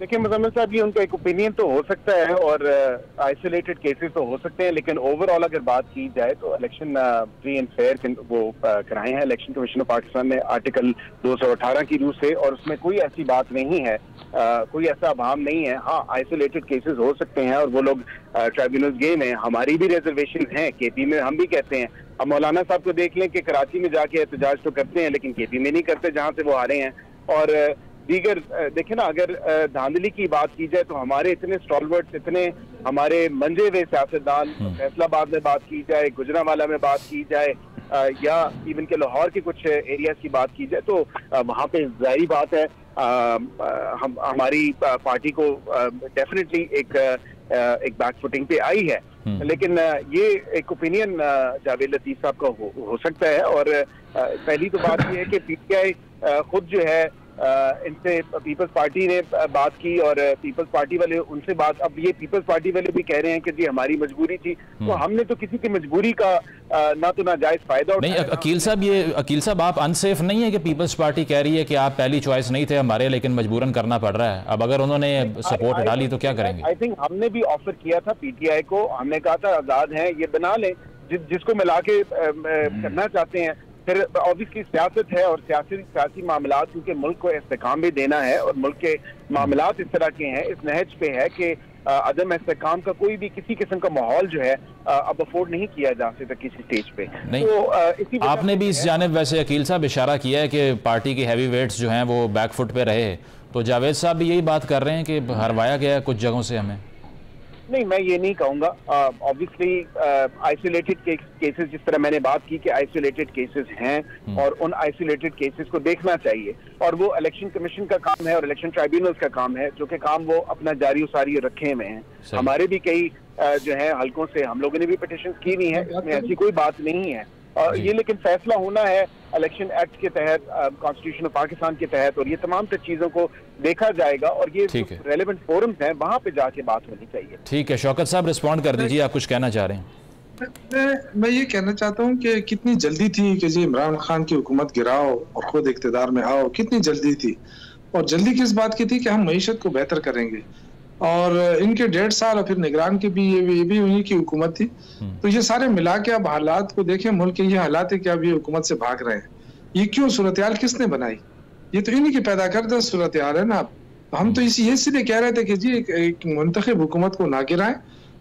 देखिए मुजम्मिल साहब, ये उनका एक ओपिनियन तो हो सकता है और आइसोलेटेड केसेस तो हो सकते हैं, लेकिन ओवरऑल अगर बात की जाए तो इलेक्शन फ्री एंड फेयर वो कराए हैं इलेक्शन कमीशन ऑफ पाकिस्तान ने आर्टिकल 218 की रूह से, और उसमें कोई ऐसी बात नहीं है, कोई ऐसा अभाव नहीं है। हाँ, आइसोलेटेड केसेस हो सकते हैं और वो लोग ट्राइब्यूनल गए हैं, हमारी भी रिजर्वेशन है, केपी में हम भी कहते हैं। अब मौलाना साहब को देख लें कि कराची में जाके एहतजाज तो करते हैं लेकिन केपी में नहीं करते जहाँ से वो हारे हैं। और दीगर देखें ना, अगर धांधली की बात की जाए तो हमारे इतने स्टॉलवर्ड्स, इतने हमारे मंजे हुए सियासतदान, फैसलाबाद में बात की जाए, गुजरांवाला में बात की जाए, या इवन के लाहौर के कुछ एरियाज की बात की जाए, तो वहाँ पे जाहिर बात है हमारी पार्टी को डेफिनेटली एक बैकफुटिंग पे आई है। लेकिन ये एक ओपिनियन जावेद लतीफ साहब का हो सकता है। और पहली तो बात ये है कि पीटीआई खुद जो है इनसे पीपल्स पार्टी ने बात की और पीपल्स पार्टी वाले उनसे बात, अब ये पीपल्स पार्टी वाले भी कह रहे हैं कि जी हमारी मजबूरी थी, तो हमने तो किसी की मजबूरी का ना तो नाजायज फायदा नहीं। अकील साहब आप अनसेफ नहीं है कि पीपल्स पार्टी कह रही है कि आप पहली चॉइस नहीं थे हमारे, लेकिन मजबूरन करना पड़ रहा है। अब अगर उन्होंने सपोर्ट डाली तो क्या करेंगे? आई थिंक हमने भी ऑफर किया था पीटीआई को, हमने कहा था आजाद है, ये बना लें जिसको मिला के करना चाहते हैं। फिर ऑब्वियसली सियासत है और सियासी मामलात, क्योंकि मुल्क को इस्तेकाम भी देना है और मुल्क के मामलात इस तरह के हैं, इस नहज पे है कि अदम इस्तेकाम का कोई भी किसी किस्म का माहौल जो है अब अफोर्ड नहीं किया जा सकता किसी स्टेज पे। नहीं, तो आपने भी इस जानिब वैसे अकील साहब इशारा किया है कि पार्टी के हैवी वेट्स जो हैं वो बैकफुट पे रहे, तो जावेद साहब भी यही बात कर रहे हैं कि हरवाया गया है कुछ जगहों से हमें। नहीं, मैं ये नहीं कहूँगा। ऑब्वियसली आइसोलेटेड केसेस, जिस तरह मैंने बात की कि आइसोलेटेड केसेस हैं और उन आइसोलेटेड केसेस को देखना चाहिए, और वो इलेक्शन कमीशन का काम है और इलेक्शन ट्राइब्यूनल्स का काम है, जो कि काम वो अपना जारी उसारी रखे हुए हैं। हमारे भी कई जो है हलकों से हम लोगों ने भी पिटिशन की हुई है, इसमें ऐसी कोई बात नहीं है। और ये लेकिन फैसला होना है इलेक्शन एक्ट के तहत, कॉन्स्टिट्यूशन ऑफ पाकिस्तान के तहत, और ये तमाम चीजों को देखा जाएगा और ये रेलेवेंट फोरम्स हैं वहां पे जाके बात होनी चाहिए। ठीक है, शौकत साहब रिस्पॉन्ड कर दीजिए, आप कुछ कहना चाह रहे हैं? मैं ये कहना चाहता हूँ कि कितनी जल्दी थी कि जी इमरान खान की हुकूमत गिराओ और खुद इख्तिदार में आओ, कितनी जल्दी थी। और जल्दी किस बात की थी कि हम मईशत को बेहतर करेंगे, और इनके 1.5 साल और फिर निगरान की भी ये भी उन्हीं की हुकूमत थी। तो ये सारे मिला के अब हालात को देखें, मुल्क के ये हालात है कि अब ये हुकूमत से भाग रहे हैं। ये क्यों सूरत हाल किसने बनाई? ये तो इन्हीं की पैदा करदा सूरत हाल है ना। हम तो इसलिए कह रहे थे कि जी एक मुंतखब हुकूमत को ना गिराएं,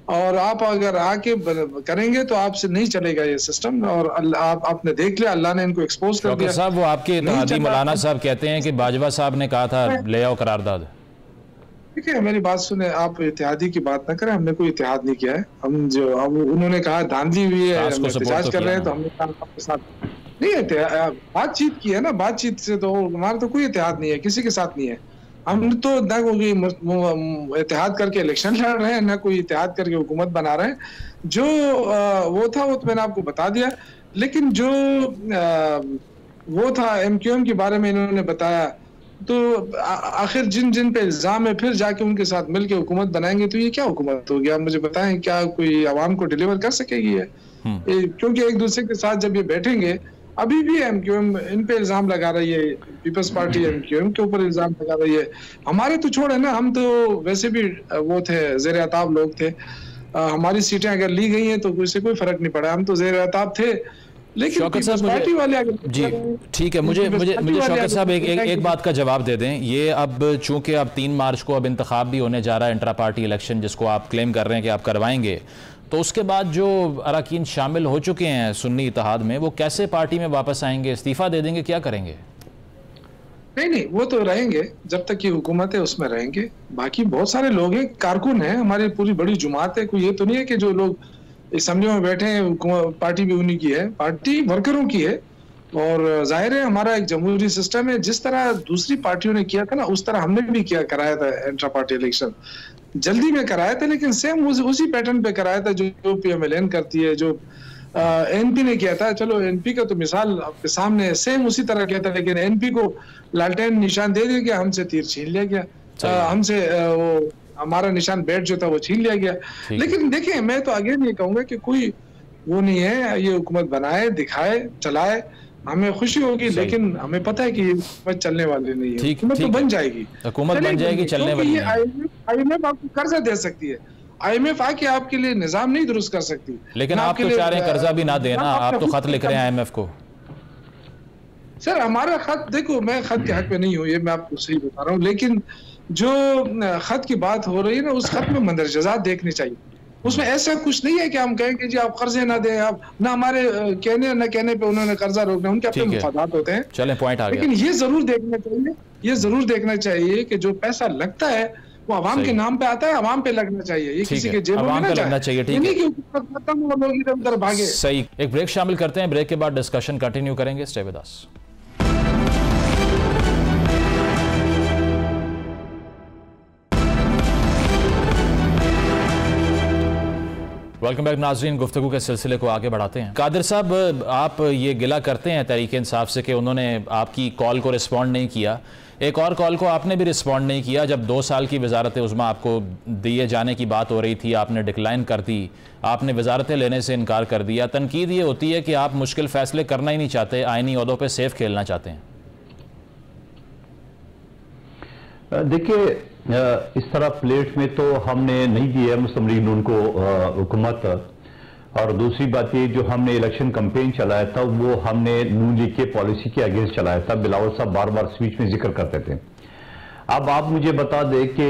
और आप अगर आके करेंगे तो आपसे नहीं चलेगा ये सिस्टम। और आपने देख लिया, अल्लाह ने इनको एक्सपोज कर दिया। साहब, वो आपके इत्तेहादी मौलाना साहब कहते हैं कि बाजवा साहब ने कहा था ले आओ करारदाद। ठीक है, मेरी बात सुने, आप इत्तेहादी की बात ना करें, हमने कोई इत्तेहाद नहीं किया है। हम जो उन्होंने कहा धांधली हुई है, एहतजाज कर रहे हैं, तो हमने कहा आपके साथ नहीं बातचीत की है ना। बातचीत से तो हमारा तो कोई इत्तेहाद नहीं है, किसी के साथ नहीं है। हम तो ना कोई इत्तेहाद करके इलेक्शन लड़ रहे हैं, ना कोई इत्तेहाद करके हुकूमत बना रहे हैं। जो वो था वो तो मैंने आपको बता दिया। लेकिन जो वो था MQM के बारे में इन्होंने बताया, तो आखिर जिन पे इल्जाम है फिर जाके उनके साथ मिलके हुकूमत बनाएंगे, तो ये क्या हुकूमत होगी? आप मुझे बताएं, क्या कोई आवाम को डिलीवर कर सकेगी है? क्योंकि एक दूसरे के साथ जब ये बैठेंगे अभी भी एमक्यूएम इन पे इल्जाम लगा रही है, पीपल्स पार्टी एमक्यूएम के ऊपर इल्जाम लगा रही है। हमारे तो छोड़े ना, हम तो वैसे भी वो थे, ज़ेर अताब लोग थे। हमारी सीटें अगर ली गई हैं तो उससे कोई फर्क नहीं पड़ा, हम तो ज़ेर अताब थे। लेकिन शौकत साहब पार्टी वाले जी ठीक है, मुझे शौकत साहब एक बात का जवाब दे दें। ये अब चूंकि अब 3 मार्च को अब इंतखाब भी होने जा रहा है, इंट्रा पार्टी इलेक्शन, जिसको आप क्लेम कर रहे हैं कि आप करवाएंगे, तो उसके बाद जो अरकान शामिल हो चुके हैं सुन्नी इत्तेहाद में, वो कैसे पार्टी में वापस आएंगे? इस्तीफा दे देंगे, क्या करेंगे? नहीं, वो तो रहेंगे, जब तक ये हुकूमत है उसमें रहेंगे। बाकी बहुत सारे लोग हैं, कारकुन हैं, हमारी पूरी बड़ी जुमात है। कोई ये तो नहीं है कि जो लोग असेंबली में बैठे हैं पार्टी भी उन्हीं की है, पार्टी वर्करों की है। और जाहिर है हमारा एक जमहूरी सिस्टम है, जिस तरह दूसरी पार्टियों ने किया था ना, उस तरह हमने भी कराया था इंट्रा पार्टी इलेक्शन। जल्दी में कराया था, लेकिन सेम उसी पैटर्न पे कराया था जो पीएमएलएन करती है, जो एनपी ने किया था। चलो एनपी का तो मिसाल आपके सामने, सेम उसी तरह किया था, लेकिन एनपी को लालटेन निशान दे दिया गया, हमसे तीर छीन लिया गया, हमसे वो हमारा निशान बैट जो था वो छीन लिया गया। लेकिन देखिए, मैं तो आगे नहीं कहूंगा कि कोई वो नहीं है, ये हुकूमत बनाए, दिखाए, चलाए, हमें खुशी होगी, लेकिन हमें पता है कि ये हुकूमत चलने वाली नहीं है। हुकूमत तो बन जाएगी, हुकूमत बन जाएगी, चलने वाली नहीं। आईएमएफ आपको कर्जा दे सकती है, आईएमएफ आके आपके लिए निजाम नहीं दुरुस्त कर सकती। लेकिन आप तो चाह रहे हैं कर्जा भी ना देना, आप तो खत लिख रहे हैं आईएमएफ को। सर हमारा खत, देखो मैं खत के हक में नहीं हूँ, ये मैं आपको सही बता रहा हूँ, लेकिन जो खत की बात हो रही है ना, उस खत में मंदरजात देखनी चाहिए। उसमें ऐसा कुछ नहीं है कि हम कहें कि जी आप कर्जे ना दें, आप ना हमारे कहने न कहने पे उन्होंने कर्जा रोकना, उनके अपने मुफादात होते हैं। चलें, पॉइंट आ गया। लेकिन ये जरूर देखना चाहिए कि जो पैसा लगता है वो अवाम के नाम पे आता है, अवाम पे लगना चाहिए, ये किसी के जेब में ना लगना चाहिए। ठीक है, खत्म हो, लोग इधर उधर भागे। सही, एक ब्रेक शामिल करते हैं, ब्रेक के बाद डिस्कशन कंटिन्यू करेंगे। Stay with us. Welcome back नाजरीन, गुफ्तगू के सिलसिले को आगे बढ़ाते हैं। कादिर साहब, आप ये गिला करते हैं तहरीक इंसाफ से कि उन्होंने आपकी कॉल को रिस्पॉन्ड नहीं किया, एक और कॉल को आपने भी रिस्पॉन्ड नहीं किया। जब 2 साल की वजारत उज़्मा आपको दिए जाने की बात हो रही थी, आपने डिक्लाइन कर दी, आपने वजारतें लेने से इनकार कर दिया। तनकीद ये होती है कि आप मुश्किल फ़ैसले करना ही नहीं चाहते, आइनी ओहदों पर सेफ खेलना चाहते हैं। देखिए, इस तरह प्लेट में तो हमने नहीं दी है मुस्लिम लीग नून को हुकूमत। और दूसरी बात ये, जो हमने इलेक्शन कैंपेन चलाया था वो हमने नून लीग के पॉलिसी के अगेंस्ट चलाया था। बिलावल साहब बार बार स्पीच में जिक्र करते थे। अब आप मुझे बता दें कि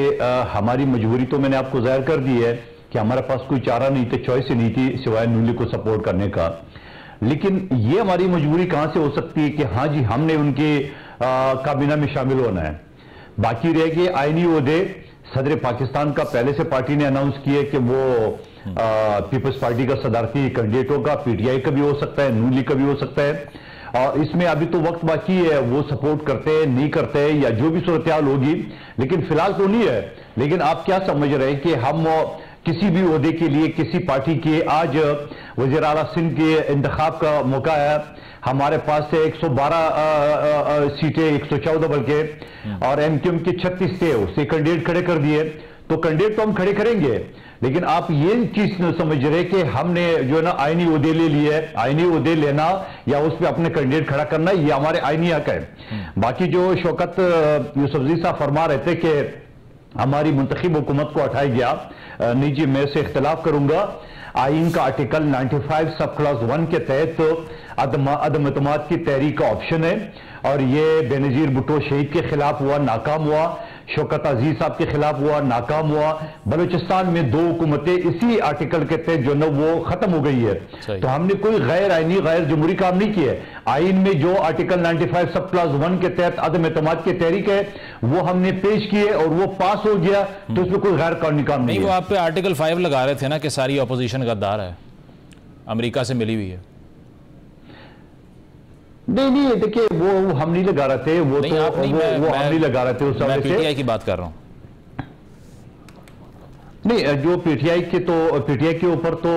हमारी मजबूरी तो मैंने आपको जाहिर कर दी है कि हमारे पास कोई चारा नहीं था, चॉइस ही नहीं थी सिवाय नून लीग को सपोर्ट करने का। लेकिन ये हमारी मजबूरी कहां से हो सकती है कि हाँ जी हमने उनके काबीना में शामिल होना है। बाकी रह गए आईनी ओहदे। सदर पाकिस्तान का पहले से पार्टी ने अनाउंस किया कि वो पीपल्स पार्टी का सदारती कैंडिडेट होगा, पीटीआई का भी हो सकता है, नून लीग का भी हो सकता है। और इसमें अभी तो वक्त बाकी है, वो सपोर्ट करते हैं नहीं करते हैं या जो भी सूरत हाल होगी, लेकिन फिलहाल तो नहीं है। लेकिन आप क्या समझ रहे हैं कि हम किसी भी ओहदे के लिए किसी पार्टी के, आज वज़ीर आला सिंध के इंतखाब का मौका है, हमारे पास से 112 सीटें, 114 बल्कि, और एमक्यूएम के 36 थे, उससे कैंडिडेट खड़े कर दिए। तो कैंडिडेट तो हम खड़े करेंगे, लेकिन आप ये चीज न समझ रहे कि हमने जो है ना आईनी ओहदे ले लिए। आईनी ओहदे लेना या उस पर अपने कैंडिडेट खड़ा करना ये हमारे आईनी हक है। बाकी जो शौकत यूसुफजई साहब फरमा रहे थे कि हमारी मुंतखब हुकूमत को हटाया गया, नहीं जी, मैं इससे इख्तलाफ करूंगा। आइन का आर्टिकल 95 सब क्लॉज 1 के तहत अदम एतमाद की तहरीक का ऑप्शन है, और ये बेनजीर भुट्टो शहीद के खिलाफ हुआ, नाकाम हुआ। शौकत अजीज साहब के खिलाफ हुआ, नाकाम हुआ। बलूचिस्तान में 2 हुकूमतें इसी आर्टिकल के तहत जो ना वो खत्म हो गई है। तो हमने कोई गैर आईनी, गैर जमहूरी काम नहीं किया। आइन में जो आर्टिकल 95 सब क्लॉज 1 के तहत अदम एतमाद की तहरीक है वो हमने पेश किए और वो पास हो गया, तो उसमें कोई गैर कानूनी काम नहीं। वो आप पे आर्टिकल 5 लगा रहे थे ना कि सारी अपोजिशन गद्दार है, अमेरिका से मिली हुई है। नहीं, देखिए वो हम नहीं लगा रहे थे, वो तो हम नहीं लगा रहे थे। उस समय पीटीआई की बात कर रहा हूं। नहीं, जो पीटीआई के ऊपर तो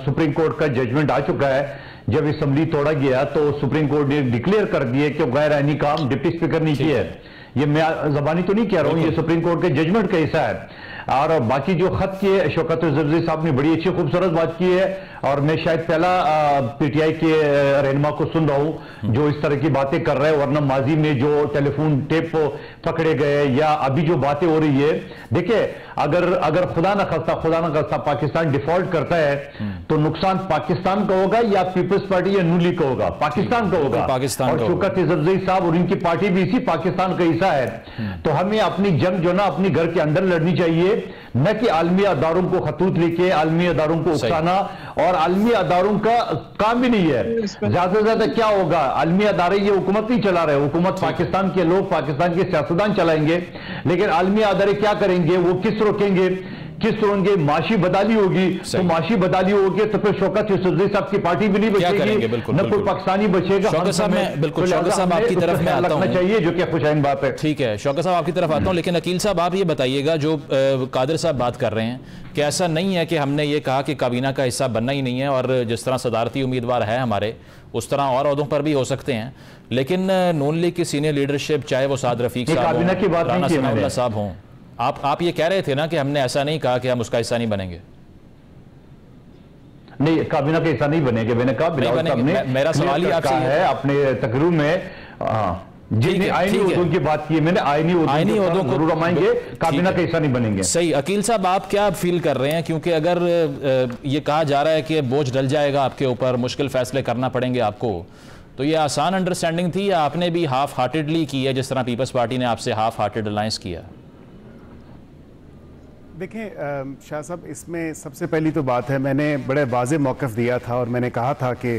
सुप्रीम कोर्ट का जजमेंट आ चुका है। जब असेंबली तोड़ा गया तो सुप्रीम कोर्ट ने डिक्लेयर कर दिया कि गैर आईनी काम डिप्टी स्पीकर ने किया है। ये मैं जबानी तो नहीं कह रहा हूँ, ये सुप्रीम कोर्ट के जजमेंट का हिस्सा है। और बाकी जो खत किए शौकत ज़रज़री साहब ने बड़ी अच्छी खूबसूरत बात की है, और मैं शायद पहला पीटीआई के रहनुमा को सुन रहा हूं जो इस तरह की बातें कर रहे हैं, वरना माजी में जो टेलीफोन टेप पकड़े गए या अभी जो बातें हो रही है, देखिए अगर खुदा न खास्ता पाकिस्तान डिफॉल्ट करता है तो नुकसान पाकिस्तान का होगा या पीपल्स पार्टी या नून लीग का होगा? पाकिस्तान का होगा। और शौकत ज़रज़री साहब और उनकी पार्टी भी इसी पाकिस्तान का हिस्सा है। तो हमें अपनी जंग जो ना अपनी घर के अंदर लड़नी चाहिए, न कि आलमी अदारों को खतूत लिखे, आलमी अदारों को उकसाना, और आलमी अदारों का काम भी नहीं है। ज्यादा से ज्यादा क्या होगा, आलमी अदारे ये हुकूमत नहीं चला रहे, हुकूमत पाकिस्तान के लोग, पाकिस्तान के सियासतदान चलाएंगे, लेकिन आलमी अदारे क्या करेंगे, वो किस रोकेंगे, किस तरह माशी बदली होगी, तो माशी बदली होगी तो फिर शौकत ज़रज़री साहब की पार्टी भी नहीं बचेगी, न कोई पाकिस्तानी बचेगा। शौकत साहब मैं बिल्कुल शौकत साहब आपकी तरफ में आता हूं, चाहिए जो कि खुशहाइन बात है। ठीक है शौकत साहब आपकी तरफ आता हूं, लेकिन अकील साहब आप ये बताइएगा, जो कादिर साहब बात कर रहे हैं कि ऐसा नहीं है कि हमने ये कहा कि काबीना का हिस्सा बनना ही नहीं है, और जिस तरह सदारती उम्मीदवार है हमारे उस तरह और ओहदों पर भी हो सकते हैं, लेकिन नून लीग की सीनियर लीडरशिप, चाहे वो साद रफीक साहब हो, राना सनाउल्लाह साहब हों, आप ये कह रहे थे ना कि हमने ऐसा नहीं कहा कि हम उसका हिस्सा नहीं बनेंगे। नहीं, काबीना का हिस्सा नहीं बनेंगे, मैंने कहा मेरा सवाल ही आपसे है अपने तकरीर में जिन्हें आईनी ओहदों की बात की मैंने, आईनी ओहदों को जरूर आएंगे, काबीना का हिस्सा नहीं बनेंगे। सही। अकील साहब आप क्या फील कर रहे हैं, क्योंकि अगर ये कहा जा रहा है कि बोझ डल जाएगा आपके ऊपर, मुश्किल फैसले करना पड़ेंगे आपको, तो ये आसान अंडरस्टैंडिंग थी या आपने भी हाफ हार्टेडली की है जिस तरह पीपल्स पार्टी ने आपसे हाफ हार्टेड अलायंस किया? देखें शाह साहब, इसमें सबसे पहली तो बात है, मैंने बड़े वाज़ेह मौक़िफ़ दिया था और मैंने कहा था कि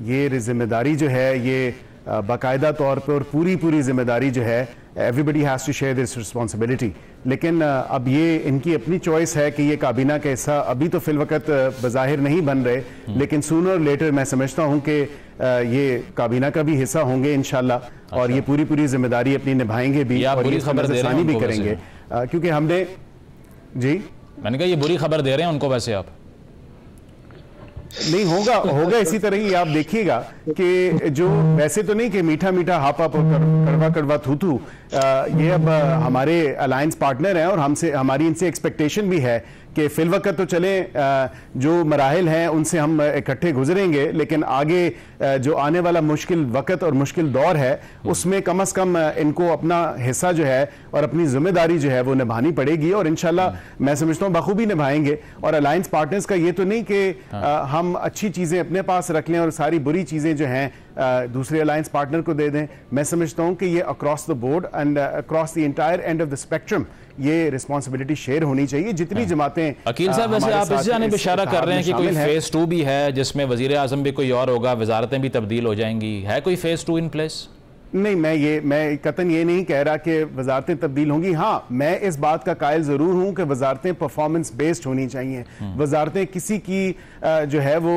ये जिम्मेदारी जो है ये बाकायदा तौर पे और पूरी जिम्मेदारी जो है everybody has to share this responsibility. लेकिन अब ये इनकी अपनी चॉइस है कि ये काबीना का हिस्सा अभी तो फिलवक़्त बज़ाहिर नहीं बन रहे, लेकिन सूनर और लेटर मैं समझता हूँ कि ये काबीना का भी हिस्सा होंगे इंशाल्लाह, और ये पूरी जिम्मेदारी अपनी निभाएंगे भी और ये खबरसानी भी करेंगे, क्योंकि हमने जी मैंने कहा ये बुरी खबर दे रहे हैं उनको, वैसे आप नहीं होगा इसी तरह ही। आप देखिएगा कि जो वैसे तो नहीं कि मीठा मीठा हाप हाप और कड़वा थू, ये अब हमारे अलायंस पार्टनर हैं और हमारी इनसे एक्सपेक्टेशन भी है कि फिलवक़्त तो चले जो मराहिल हैं उनसे हम इकट्ठे गुजरेंगे, लेकिन आगे जो आने वाला मुश्किल वक़्त और मुश्किल दौर है उसमें कम अज़ कम इनको अपना हिस्सा जो है और अपनी जिम्मेदारी जो है वो निभानी पड़ेगी, और इंशाल्लाह मैं समझता हूँ बखूबी निभाएंगे। और अलायंस पार्टनर्स का ये तो नहीं कि हम अच्छी चीज़ें अपने पास रख लें और सारी बुरी चीज़ें जो हैं दूसरे अलायंस पार्टनर को दे दें। मैं समझता हूँ कि ये across the board and across the entire end of the spectrum ये रिस्पॉन्सिबिलिटी शेयर होनी चाहिए। जितनी जमातें अकील साहब, वैसे आप इस जाने इशारा कर रहे हैं कि कोई फेज 2 भी है जिसमें वजीर आजम भी कोई और होगा, वजारतें भी तब्दील हो जाएंगी, है कोई फेज 2 इन प्लेस? नहीं, मैं कतन ये नहीं कह रहा कि वजारतें तब्दील होंगी। हाँ, मैं इस बात का कायल ज़रूर हूँ कि वजारतें परफॉर्मेंस बेस्ड होनी चाहिए। वजारतें किसी की जो है वो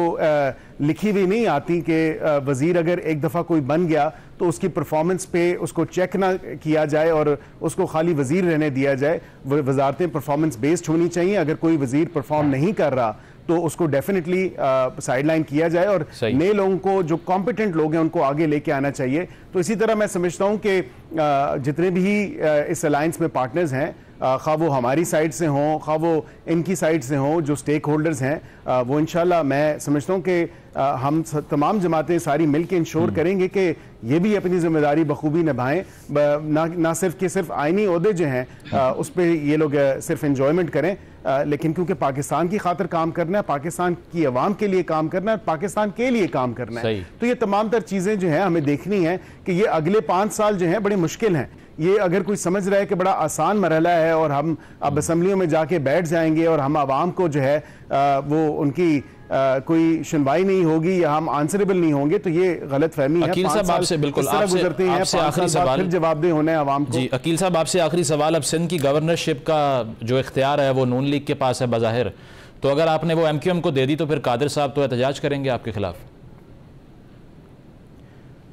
लिखी हुई नहीं आती कि वज़ीर अगर एक दफ़ा कोई बन गया तो उसकी परफॉर्मेंस पे उसको चेक ना किया जाए और उसको खाली वज़ीर रहने दिया जाए। वजारतें परफॉर्मेंस बेस्ड होनी चाहिए। अगर कोई वज़ीर परफॉर्म नहीं कर रहा तो उसको डेफिनेटली साइडलाइन किया जाए और नए लोगों को, जो कॉम्पिटेंट लोग हैं, उनको आगे लेके आना चाहिए। तो इसी तरह मैं समझता हूँ कि जितने भी इस अलायंस में पार्टनर्स हैं, खा वो हमारी साइड से हों, खा वो इनकी साइड से हों, जो स्टेक होल्डर्स हैं, वो इंशाल्लाह मैं समझता हूँ कि हम तमाम जमातें सारी मिल के इंश्योर करेंगे कि ये भी अपनी जिम्मेदारी बखूबी निभाएं, ना सिर्फ आइनी ओहदे जो हैं उस पर ये लोग सिर्फ इंजॉयमेंट करें, लेकिन क्योंकि पाकिस्तान की खातिर काम करना है, पाकिस्तान की आवाम के लिए काम करना है, पाकिस्तान के लिए काम करना है, तो ये तमाम तर चीज़ें जो हैं हमें देखनी है कि ये अगले 5 साल जो हैं बड़े मुश्किल हैं। ये अगर कोई समझ रहा है कि बड़ा आसान मरहला है और हम अब असम्बलियों में जाके बैठ जाएंगे और हम आवाम को जो है वो उनकी कोई सुनवाई नहीं होगी या हम आंसरेबल नहीं होंगे, तो ये गलत फहमी है। अकील साहब आपसे बिल्कुल गुजरते हैं, आखिरी सवाल फिर जवाबदेह होना है आवाम को। जी अकील साहब, आपसे आखिरी सवाल। अब सिंध की गवर्नरशिप का जो इख्तियार है वो नून लीग के पास है बज़ाहिर, तो अगर आपने वो MQM को दे दी तो फिर कादिर साहब तो एहतजाज करेंगे आपके खिलाफ?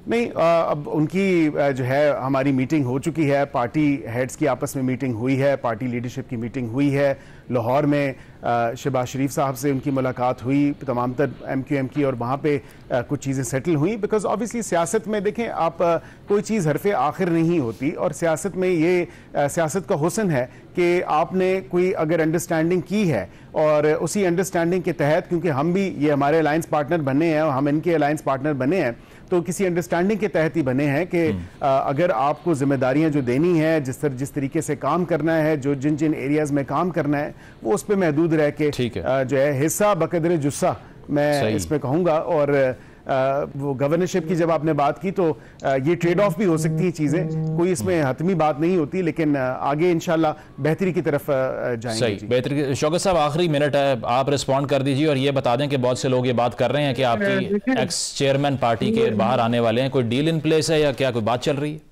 नहीं, अब उनकी जो है हमारी मीटिंग हो चुकी है, पार्टी हेड्स की आपस में मीटिंग हुई है, पार्टी लीडरशिप की मीटिंग हुई है, लाहौर में शहबाज शरीफ साहब से उनकी मुलाकात हुई, तमाम तर MQM की, और वहाँ पे कुछ चीज़ें सेटल हुई। बिकॉज ऑब्वियसली सियासत में देखें आप, कोई चीज़ हरफ़े आखिर नहीं होती, और सियासत में ये सियासत का हुस्न है कि आपने कोई अगर अंडरस्टैंडिंग की है और उसी अंडरस्टैंडिंग के तहत, क्योंकि हम भी ये हमारे अलायंस पार्टनर बने हैं और हम इनके अलायंस पार्टनर बने हैं, तो किसी अंडरस्टैंडिंग के तहत ही बने हैं कि अगर आपको जिम्मेदारियां जो देनी है, जिस तरीके से काम करना है, जो जिन जिन एरियाज में काम करना है, वो उस पर महदूद रह के जो है हिस्सा बकदर जुस्सा मैं इसमें कहूँगा। और वो गवर्नरशिप की जब आपने बात की तो ये ट्रेड ऑफ भी हो सकती है चीज़ें, कोई इसमें हतमी बात नहीं होती, लेकिन आगे इंशाल्लाह बेहतरी की तरफ जाएंगे। सही, बेहतरी। शौकत साहब आखिरी मिनट है, आप रिस्पॉन्ड कर दीजिए और ये बता दें कि बहुत से लोग ये बात कर रहे हैं कि आपकी एक्स चेयरमैन पार्टी के बाहर आने वाले हैं, कोई डील इन प्लेस है या क्या कोई बात चल रही है?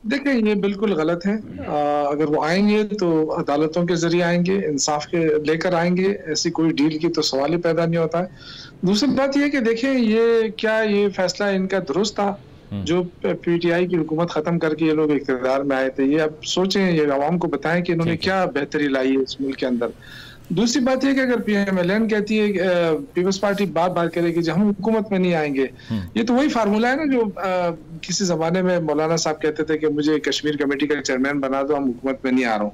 देखिए ये बिल्कुल गलत है। अगर वो आएंगे तो अदालतों के जरिए आएंगे, इंसाफ के लेकर आएंगे, ऐसी कोई डील की तो सवाल ही पैदा नहीं होता है। दूसरी बात ये कि देखें ये फैसला इनका दुरुस्त था जो PTI की हुकूमत खत्म करके ये लोग इख्तियार में आए थे। ये अब सोचें, ये आवाम को बताएं कि इन्होंने क्या बेहतरी लाई है इस मुल्क के अंदर। दूसरी बात यह कि अगर PMLN कहती है, पीपल्स पार्टी बार बार करेगी जब हम हुकूमत में नहीं आएंगे, ये तो वही फार्मूला है ना जो किसी जमाने में मौलाना साहब कहते थे कि मुझे कश्मीर कमेटी का चेयरमैन बना दो, हम हुकूमत में नहीं आ रहा हूँ,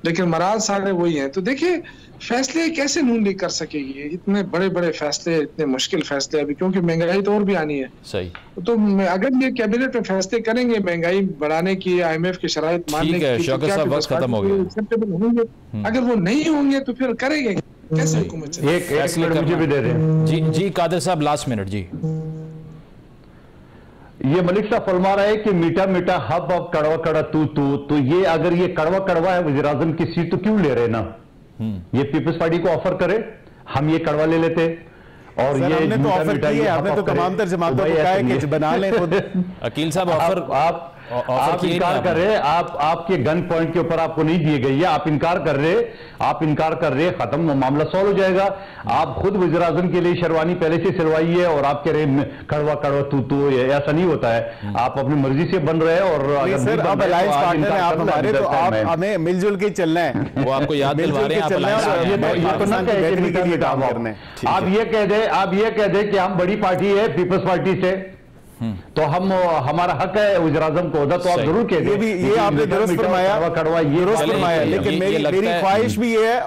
लेकिन मराज सारे वही हैं। तो देखिए फैसले कैसे नून लीग कर सकेगी, इतने बड़े बड़े फैसले, इतने मुश्किल फैसले अभी, क्योंकि महंगाई तो और भी आनी है। सही, तो अगर ये कैबिनेट में फैसले करेंगे महंगाई बढ़ाने की, IMF की शराइत मानने की, शौकत साहब वक्त खत्म हो गया, एक्सेप्टेबल होंगे। अगर वो नहीं होंगे तो फिर करेंगे कैसे हुकूमत? एक मिनट मुझे भी दे दें। जी कादिर साहब, लास्ट मिनट जी। ये मलिक साहब फरमा रहा है कि मीठा मीठा हब अब कड़वा कड़ा तू, तो ये अगर ये कड़वा कड़वा है वज़ीर आज़म की सीट तो क्यों ले रहे ना? ये पीपल्स पार्टी को ऑफर करे, हम ये कड़वा ले लेते। और ये हमने तो ऑफर किया है, आपने तो तमाम तर जमातों को कहा है कि बना लें खुद। अकील साहब ऑफर आप इनकार कर रहे, आपके गन पॉइंट के ऊपर आपको नहीं दिए गई है, आप इनकार कर रहे, खत्म, मामला सॉल्व हो जाएगा। आप खुद वज़ीर आज़म के लिए शेरवानी पहले से सिलवाई है और आप कह रहे कड़वा कड़वा तू, ऐसा नहीं होता है। आप अपनी मर्जी से बन रहे हैं और सर आप अलायंस पार्टनर हैं, आप हमारे, तो आप हमें मिलजुल के चलना है। वो आपको याद दिलवा रहे हैं, आप ये कह दे कि हम बड़ी पार्टी है पीपल्स पार्टी से, तो हमारा हक है वज़ीर आज़म को होता, तो आप जरूर कह दें। ये आपने दुरुस्त फरमाया, लेकिन मेरी ख्वाहिश भी ये है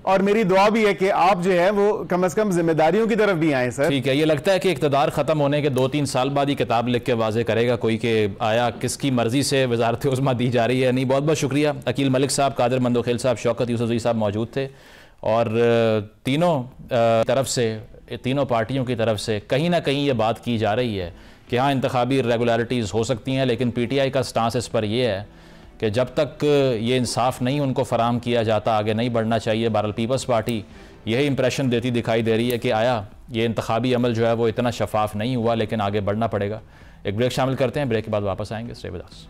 और मेरी दुआ भी है कि आप जो है वो कम से कम जिम्मेदारियों की तरफ भी आए सर। ठीक है, ये लगता है कि इक़्तिदार खत्म होने के 2-3 साल बाद ही किताब लिख के वाज़े करेगा कोई कि आया किसकी मर्जी से वज़ारत उज़्मा दी जा रही है। नहीं, बहुत बहुत शुक्रिया अकील मलिक साहब, कादिर मंदोखेल साहब, शौकत यूसुफ़ज़ई साहब मौजूद थे, और तीनों तरफ से, तीनों पार्टियों की तरफ से कहीं ना कहीं ये बात की जा रही है कि हाँ इंतखाबी इर्रेगुलरिटीज़ हो सकती हैं, लेकिन PTI का स्टांस इस पर यह है कि जब तक ये इंसाफ नहीं उनको फराम किया जाता आगे नहीं बढ़ना चाहिए। बहरहाल पीपल्स पार्टी यही इंप्रेशन देती दिखाई दे रही है कि आया ये इंतखाबी अमल जो है वो इतना शफाफ नहीं हुआ, लेकिन आगे बढ़ना पड़ेगा। एक ब्रेक शामिल करते हैं, ब्रेक के बाद वापस आएंगे। Stay with us.